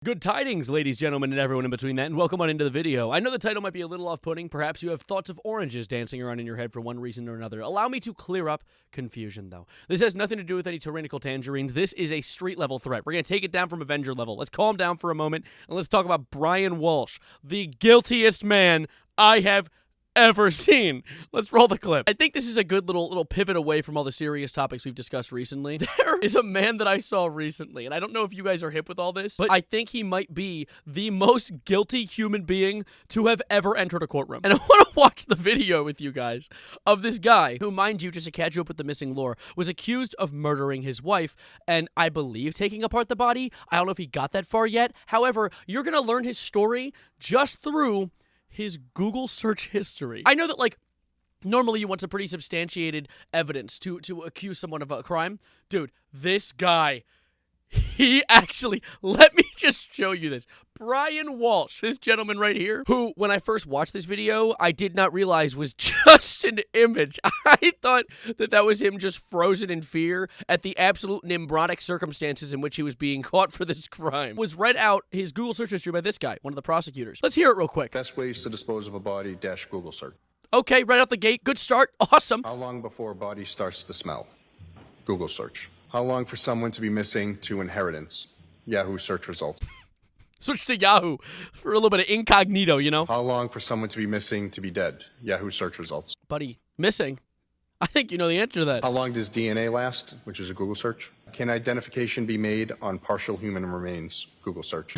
Good tidings, ladies, gentlemen, and everyone in between that, and welcome on into the video. I know the title might be a little off-putting. Perhaps you have thoughts of oranges dancing around in your head for one reason or another. Allow me to clear up confusion, though. This has nothing to do with any tyrannical tangerines. This is a street-level threat. We're going to take it down from Avenger level. Let's calm down for a moment, and let's talk about Brian Walsh, the guiltiest man I have ever seen. Let's roll the clip. I think this is a good little pivot away from all the serious topics we've discussed recently. There is a man that I saw recently, and I don't know if you guys are hip with all this, but I think he might be the most guilty human being to have ever entered a courtroom. And I want to watch the video with you guys of this guy who, mind you, just to catch you up with the missing lore, was accused of murdering his wife and I believe taking apart the body. I don't know if he got that far yet. However, you're going to learn his story just through his Google search history. I know that, like, normally you want some pretty substantiated evidence to accuse someone of a crime. Dude, this guy, he actually, let me just show you this. Brian Walsh, this gentleman right here, who, when I first watched this video, I did not realize was just an image. I thought that was him just frozen in fear at the absolute nimrotic circumstances in which he was being caught for this crime. Was read out his Google search history by this guy, one of the prosecutors. Let's hear it real quick. Best ways to dispose of a body - Google search. Okay, right out the gate. Good start. Awesome. How long before a body starts to smell? Google search. How long for someone to be missing to inheritance? Yahoo search results. Switch to Yahoo for a little bit of incognito, you know? How long for someone to be missing to be dead? Yahoo search results. Buddy, missing? I think you know the answer to that. How long does DNA last? Which is a Google search. Can identification be made on partial human remains? Google search.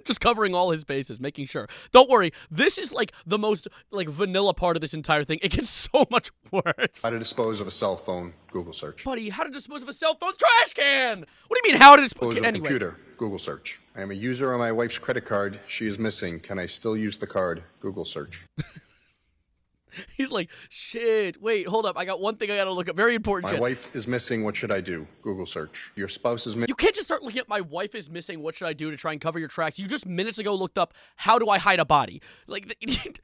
Just covering all his bases, making sure. Don't worry, this is like the most vanilla part of this entire thing. It gets so much worse. How to dispose of a cell phone? Google search. Buddy, how to dispose of a cell phone? Trash can! What do you mean, how to dispose of a anyway. computer? Google search. I am a user on my wife's credit card. She is missing. Can I still use the card? Google search. He's like, shit, wait, hold up. I got one thing I gotta look up. Very important My shit. wife is missing. What should I do? Google search. Your spouse is missing. You can't just start looking at my wife is missing. What should I do to try and cover your tracks? You just minutes ago looked up, how do I hide a body? Like,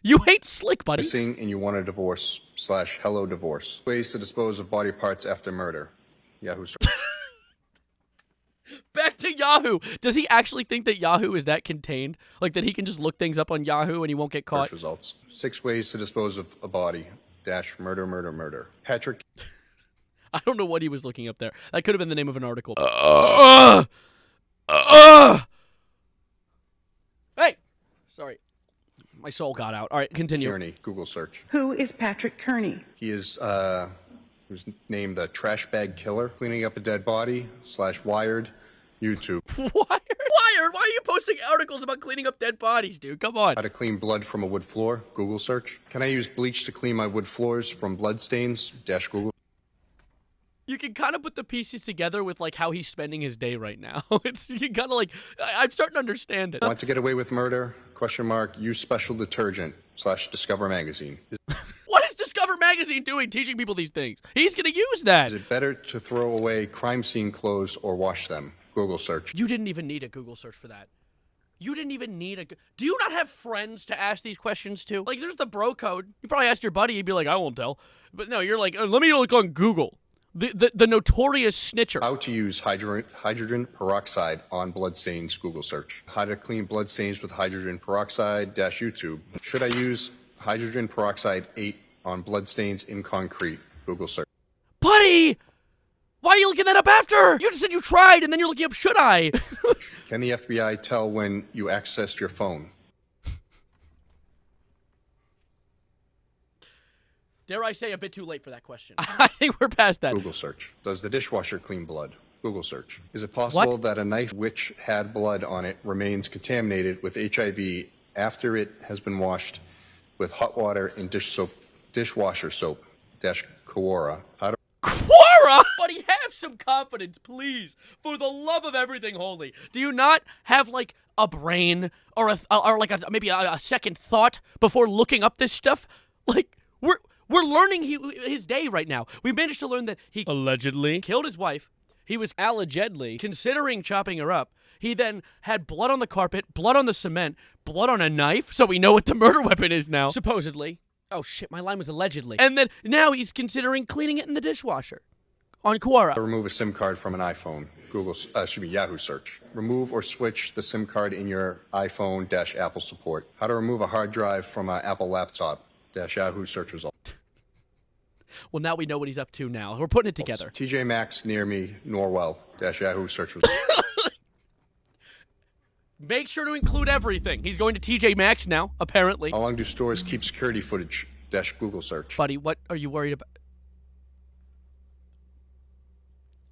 you ain't slick, buddy. Missing and you want a divorce / hello divorce. Ways to dispose of body parts after murder. Yahoo search. Back to Yahoo. Does he actually think that Yahoo is that contained? Like that he can just look things up on Yahoo and he won't get caught? Search results. 6 ways to dispose of a body - murder. Patrick. I don't know what he was looking up there. That could have been the name of an article. Hey! Sorry. My soul got out. All right, continue. Kearney. Google search. Who is Patrick Kearney? He is who's named the trash bag killer, cleaning up a dead body / Wired. YouTube. Wired? Why are you posting articles about cleaning up dead bodies, dude? Come on. How to clean blood from a wood floor? Google search. Can I use bleach to clean my wood floors from blood stains? Google. You can kind of put the pieces together with like how he's spending his day right now. You kind of like, I'm starting to understand it. Want to get away with murder? ? Use special detergent / Discover magazine. What is Discover Magazine doing teaching people these things? He's going to use that. Is it better to throw away crime scene clothes or wash them? Google search. You didn't even need a Google search for that. You didn't even need a... Do you not have friends to ask these questions to? Like, there's the bro code. You probably ask your buddy, he'd be like, I won't tell. But no, you're like, let me look on Google. The notorious snitcher. How to use hydrogen peroxide on bloodstains? Google search. How to clean bloodstains with hydrogen peroxide - YouTube. Should I use hydrogen peroxide 8 on bloodstains in concrete? Google search. Buddy! Why are you looking that up after? You just said you tried, and then you're looking up, should I? Can the FBI tell when you accessed your phone? Dare I say a bit too late for that question. I think we're past that. Google search. Does the dishwasher clean blood? Google search. Is it possible that a knife which had blood on it remains contaminated with HIV after it has been washed with hot water and dishwasher soap - Quora? Quora? Buddy, have some confidence, please. For the love of everything holy. Do you not have, like, a brain or maybe a second thought before looking up this stuff? Like, we're learning his day right now. We managed to learn that he allegedly killed his wife. He was allegedly considering chopping her up. He then had blood on the carpet, blood on the cement, blood on a knife, so we know what the murder weapon is now. Supposedly. Oh shit, my line was allegedly. And then now he's considering cleaning it in the dishwasher. on Quora. Remove a SIM card from an iPhone. Yahoo search. Remove or switch the SIM card in your iPhone - Apple support. How to remove a hard drive from an Apple laptop - Yahoo search results. Well, now we know what he's up to now. We're putting it together. TJ Maxx near me, Norwell - Yahoo search results. Make sure to include everything. He's going to TJ Maxx now, apparently. How long do stores keep security footage - Google search. Buddy, what are you worried about?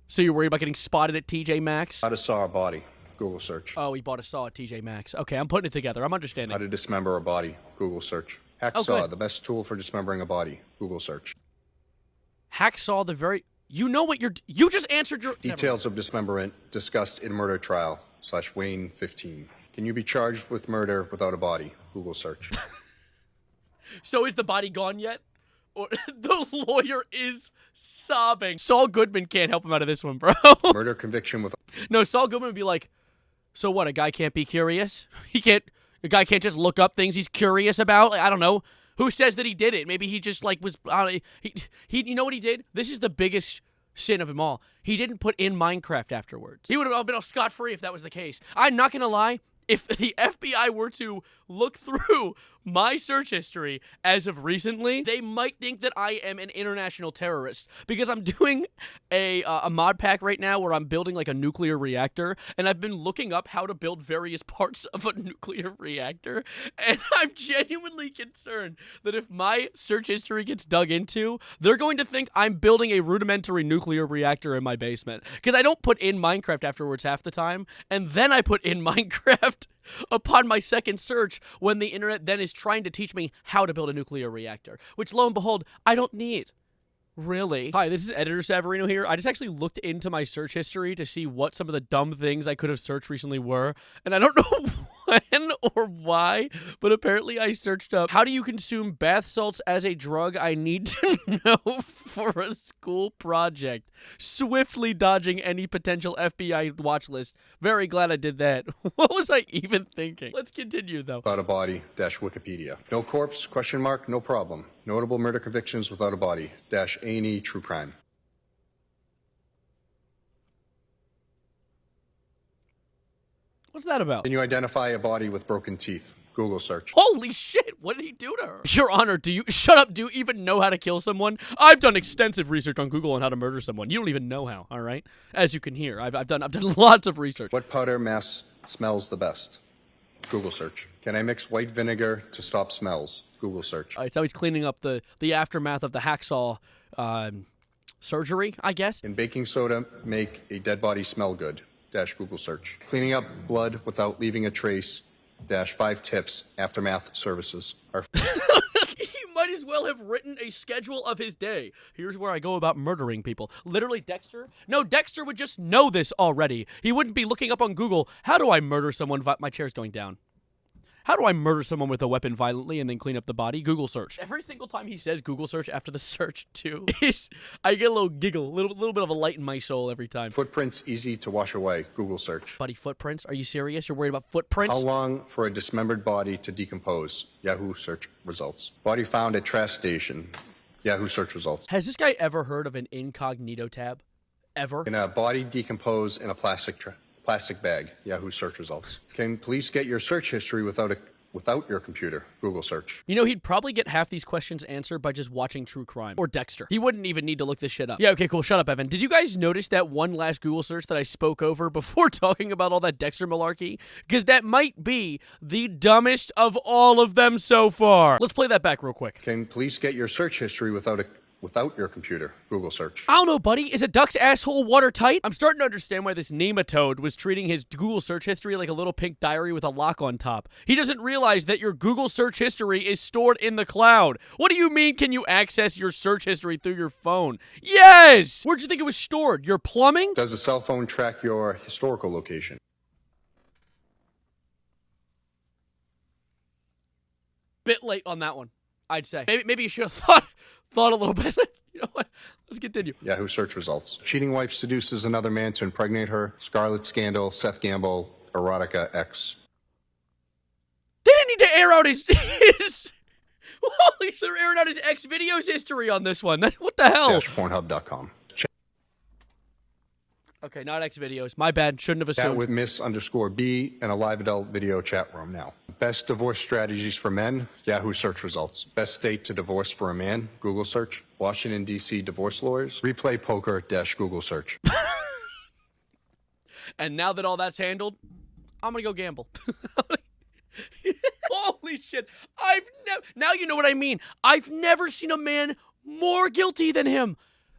So you're worried about getting spotted at TJ Maxx? How to saw a body - Google search. Oh, he bought a saw at TJ Maxx. Okay, I'm putting it together. I'm understanding. How to dismember a body - Google search. Hacksaw, the best tool for dismembering a body - Google search. Hacksaw, the very... You know what you're... You just answered your... Details of dismemberment discussed in murder trial / Wayne 15. Can you be charged with murder without a body - Google search. So is the body gone yet? Or the lawyer is sobbing. Saul Goodman can't help him out of this one, bro. Murder conviction with... No, Saul Goodman would be like, so what, a guy can't be curious? A guy can't just look up things he's curious about? Like, I don't know. Who says that he did it? Maybe he just, like, was... you know what he did? This is the biggest sin of them all. He didn't put in Minecraft afterwards. He would have been scot-free if that was the case. I'm not gonna lie. If the FBI were to look through my search history as of recently, they might think that I am an international terrorist because I'm doing a mod pack right now where I'm building like a nuclear reactor, and I've been looking up how to build various parts of a nuclear reactor, and I'm genuinely concerned that if my search history gets dug into, they're going to think I'm building a rudimentary nuclear reactor in my basement because I don't put in Minecraft afterwards half the time, and then I put in Minecraft upon my second search when the internet then is trying to teach me how to build a nuclear reactor, which lo and behold, I don't need. Really? Hi, this is Editor Savarino here. I just actually looked into my search history to see what some of the dumb things I could have searched recently were, and I don't know when or why, but apparently I searched up, how do you consume bath salts as a drug I need to know for a school project? Swiftly dodging any potential FBI watch list. Very glad I did that. What was I even thinking? Let's continue, though. Without a body - Wikipedia. No corpse ? No problem. Notable murder convictions without a body - A&E True Crime. What's that about? Can you identify a body with broken teeth? Google search. Holy shit, what did he do to her? Your Honor, shut up, do you even know how to kill someone? I've done extensive research on Google on how to murder someone. You don't even know how, all right? As you can hear, I've done lots of research. What powder mask smells the best? Google search. Can I mix white vinegar to stop smells? Google search. All right, so he's cleaning up the aftermath of the hacksaw surgery, I guess. Can baking soda make a dead body smell good? Google search. Cleaning up blood without leaving a trace - 5 tips aftermath services. He might as well have written a schedule of his day. Here's where I go about murdering people. Literally, Dexter? No, Dexter would just know this already. He wouldn't be looking up on Google, how do I murder someone? My chair's going down. How do I murder someone with a weapon violently and then clean up the body? Google search. Every single time he says Google search after the search, too, I get a little giggle, a little bit of a light in my soul every time. Footprints easy to wash away. Google search. Buddy, footprints? Are you serious? You're worried about footprints? How long for a dismembered body to decompose? Yahoo search results. Body found at trash station. Yahoo search results. Has this guy ever heard of an incognito tab? Ever? Can a body decompose in a plastic bag? Yahoo search results. Can police get your search history without your computer? Google search. You know, he'd probably get half these questions answered by just watching true crime or Dexter. He wouldn't even need to look this shit up. Yeah, okay, cool. Shut up, Evan. Did you guys notice that one last Google search that I spoke over before talking about all that Dexter malarkey? Because that might be the dumbest of all of them so far. Let's play that back real quick. Can police get your search history without your computer? Google search. I don't know, buddy. Is a duck's asshole watertight? I'm starting to understand why this nematode was treating his Google search history like a little pink diary with a lock on top. He doesn't realize that your Google search history is stored in the cloud. What do you mean, can you access your search history through your phone? Yes! Where'd you think it was stored? Your plumbing? Does a cell phone track your historical location? Bit late on that one, I'd say. Maybe you should have thought a little bit. You know what? Let's continue. Yahoo search results. Cheating wife seduces another man to impregnate her. Scarlet scandal. Seth Gamble. Erotica X. They didn't need to air out his holy, they're airing out his X videos history on this one. What the hell? Pornhub.com. Okay, not X videos. My bad. Shouldn't have Chat assumed. with Miss_B in a live adult video chat room now. Best divorce strategies for men, Yahoo search results. Best state to divorce for a man, Google search. Washington, D.C. divorce lawyers. Replay poker - Google search. And now that all that's handled, I'm going to go gamble. Holy shit. Now you know what I mean. I've never seen a man more guilty than him.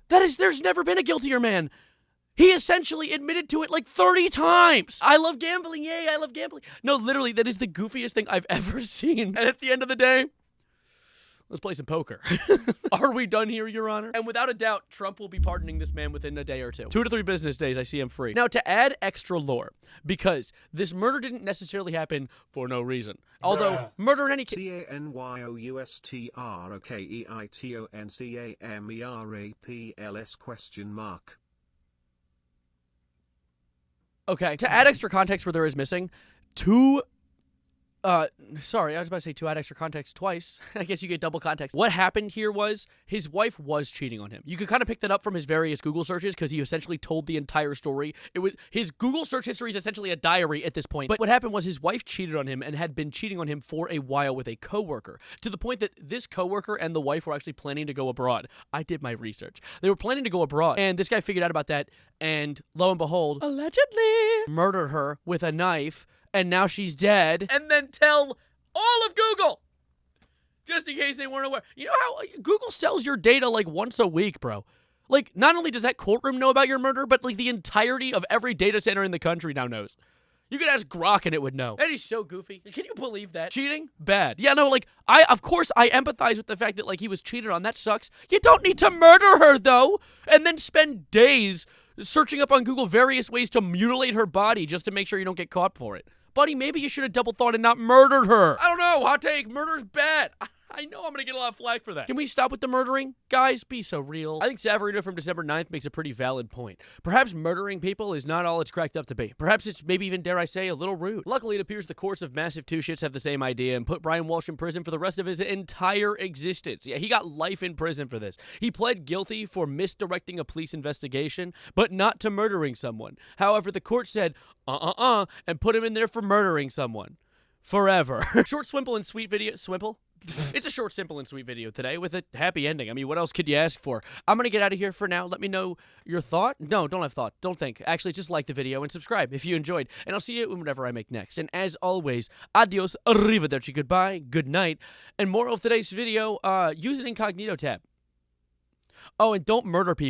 There's never been a guiltier man. He essentially admitted to it like 30 times. I love gambling. Yay, I love gambling. No, literally, that is the goofiest thing I've ever seen. And at the end of the day, let's play some poker. Are we done here, Your Honor? And without a doubt, Trump will be pardoning this man within a day or two. 2 to 3 business days, I see him free. Now, to add extra lore, because this murder didn't necessarily happen for no reason. Although, murder in any case... CANYOUSTROKEITONCAMERAPLS ? Okay, to add extra context where there is missing, sorry, I was about to say to add extra context twice. I guess you get double context. What happened here was his wife was cheating on him. You could kind of pick that up from his various Google searches because he essentially told the entire story. His Google search history is essentially a diary at this point. But what happened was his wife cheated on him and had been cheating on him for a while with a coworker, to the point that this coworker and the wife were actually planning to go abroad. I did my research. They were planning to go abroad, and this guy figured out about that, and lo and behold, allegedly murdered her with a knife. And now she's dead, and then tell all of Google, just in case they weren't aware. You know how Google sells your data like once a week, bro? Like, not only does that courtroom know about your murder, but like the entirety of every data center in the country now knows. You could ask Grok and it would know. That is so goofy. Can you believe that? Cheating? Bad. Yeah, no, like, of course I empathize with the fact that like he was cheated on. That sucks. You don't need to murder her, though, and then spend days searching up on Google various ways to mutilate her body just to make sure you don't get caught for it. Buddy, maybe you should have double thought and not murdered her. I don't know. Hot take. Murder's bad. I know I'm going to get a lot of flack for that. Can we stop with the murdering? Guys, be so real. I think Savarino from December 9th makes a pretty valid point. Perhaps murdering people is not all it's cracked up to be. Perhaps it's maybe even, dare I say, a little rude. Luckily, it appears the courts of massive two shits have the same idea and put Brian Walsh in prison for the rest of his entire existence. Yeah, he got life in prison for this. He pled guilty for misdirecting a police investigation, but not to murdering someone. However, the court said, and put him in there for murdering someone. Forever. Short, simple, and sweet video. Swimple? It's a short, simple, and sweet video today with a happy ending. I mean, what else could you ask for? I'm going to get out of here for now. Let me know your thought. No, don't have thought. Don't think. Actually, just like the video and subscribe if you enjoyed. And I'll see you in whatever I make next. And as always, adios, arrivederci, goodbye, good night. And moral of today's video, use an incognito tab. Oh, and don't murder people.